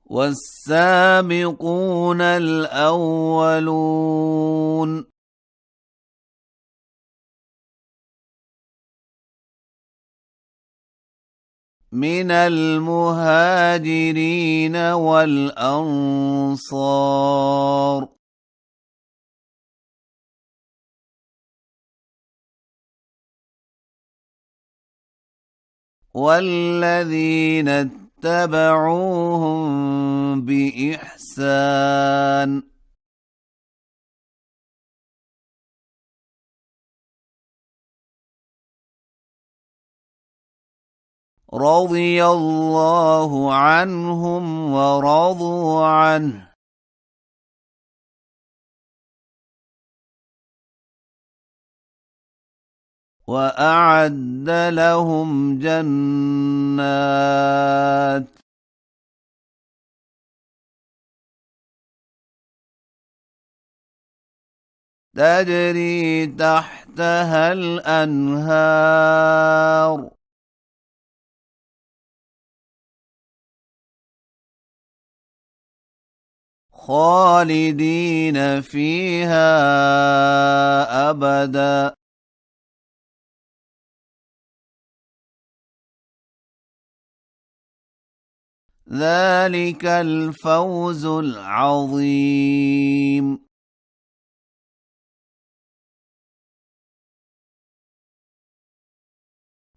والسابقون الأولون من المهاجرين والأنصار والذين اتبعوهم بإحسان رضي الله عنهم ورضوا عنه وأعد لهم جنات تجري تحتها الأنهار خالدين فيها أبدا ذلك الفوز العظيم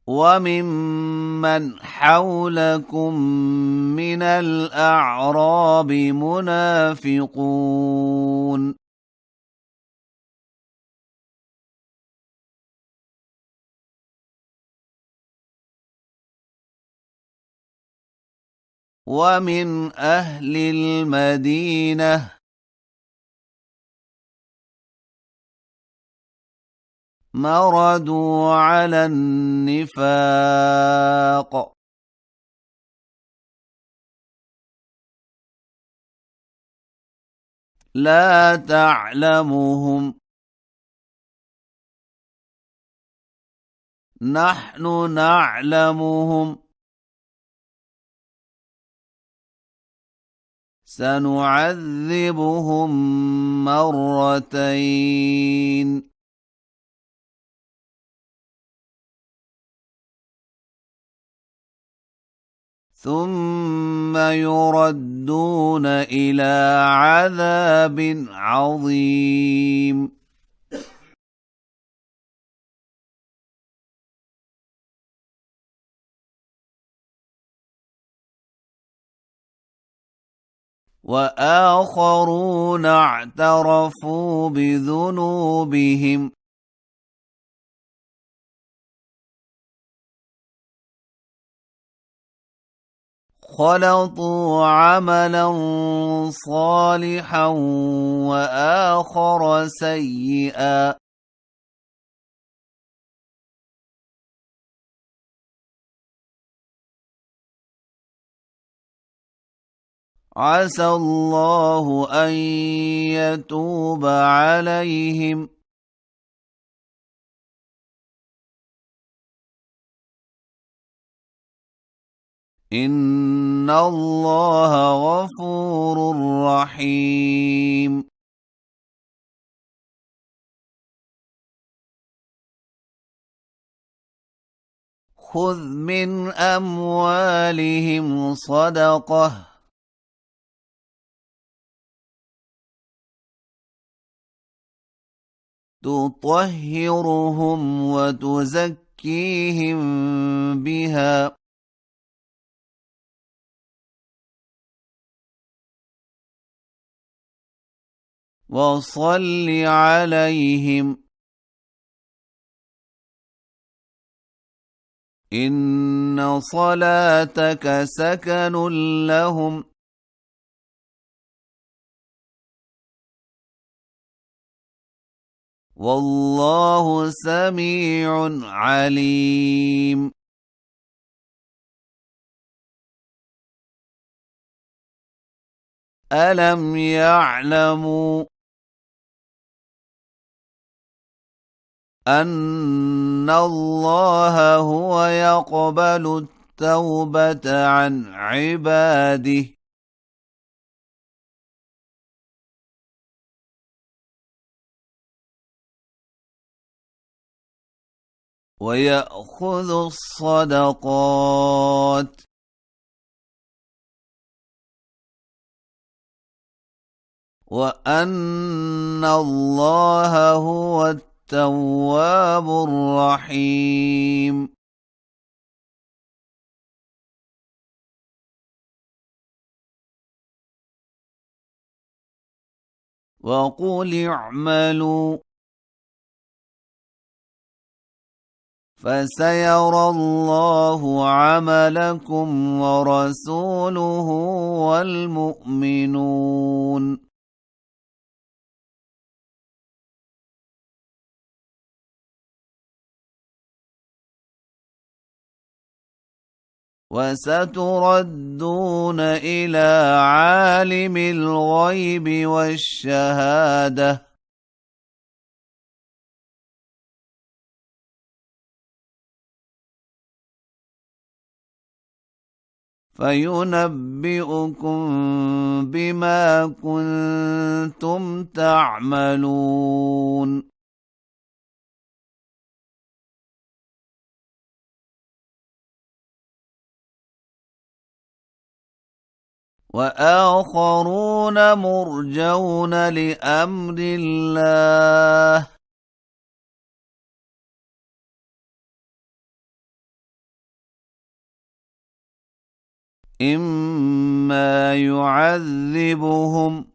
وممن حولكم من الأعراب منافقون ومن أهل المدينة مردوا على النفاق لا تعلمهم نحن نعلمهم سنعذبهم مرتين ثم يردون إلى عذاب عظيم وآخرون اعترفوا بذنوبهم خلطوا عملا صالحا وآخر سيئا عسى الله أن يتوب عليهم إن الله غفور رحيم خذ من أموالهم صدقة تطهرهم وتزكيهم بها وصل عليهم إن صلاتك سكن لهم والله سميع عليم ألم يعلموا أن الله هو يقبل التوبة عن عباده ويأخذ الصدقات وأن الله هو التواب الرحيم وقل اعملوا فسيرى الله عملكم ورسوله والمؤمنون وستردون إلى عالم الغيب والشهادة فينبئكم بما كنتم تعملون وآخرون مرجون لأمر الله إما يعذبهم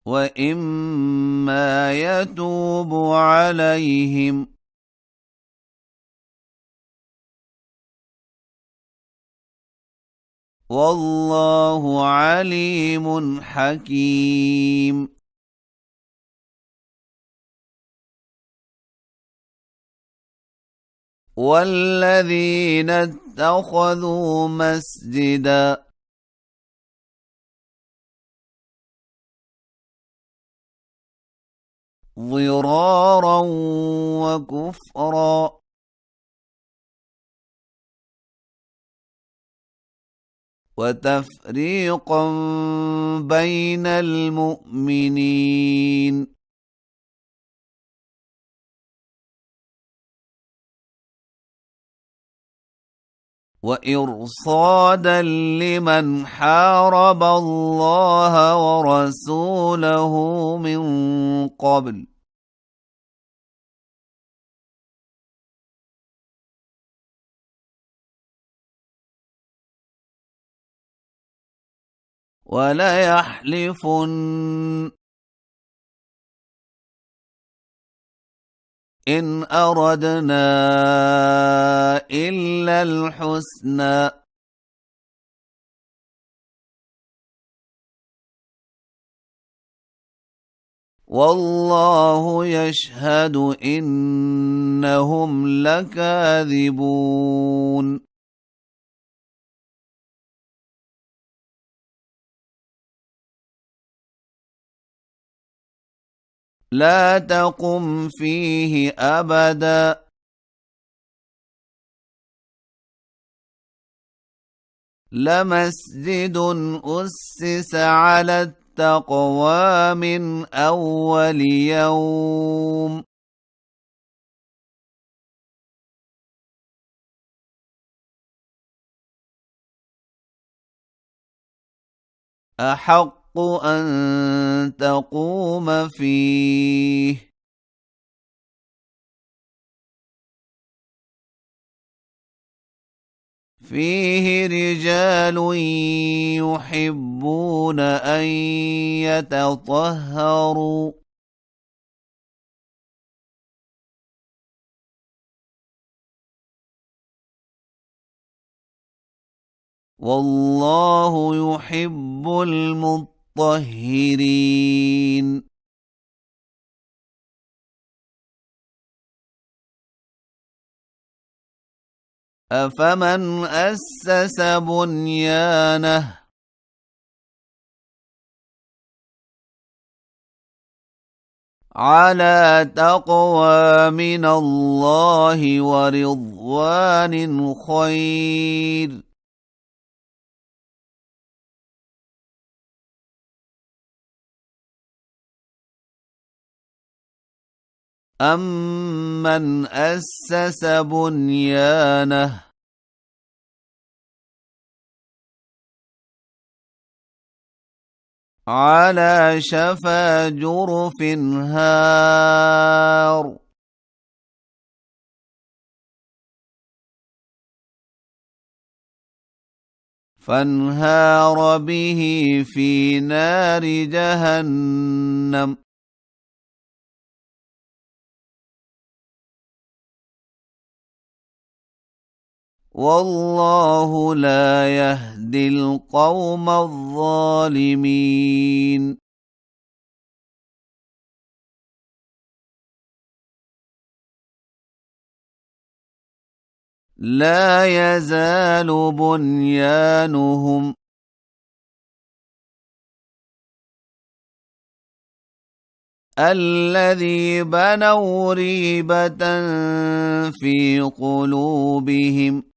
وإما يتوب عليهم والله عليم حكيم والذين اتخذوا مسجدا ضرارا وكفرا وتفريقا بين المؤمنين وإرصادا لمن حارب الله ورسوله من قبل وليحلفن إن أردنا إلا الحسنى والله يشهد إنهم لكاذبون لا تقم فيه أبدا لمسجد أسس على التقوى من أول يوم أحق أن تقوم فيه فيه رجال يحبون أن يتطهروا والله يحب المطهرين أفمن أسس بنيانه على تقوى من الله ورضوان خير أَمَّنْ أَسَّسَ بُنْيَانَهُ عَلَى شَفَا جُرُفٍ هَارٍ فانهار به في نار جهنم والله لا يهدي القوم الظالمين لا يزال بنيانهم الذي بنوا ريبة في قلوبهم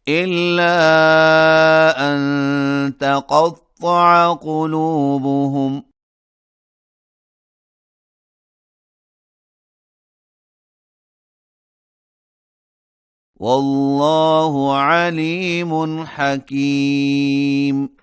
إلا أن تقطع قلوبهم والله عليم حكيم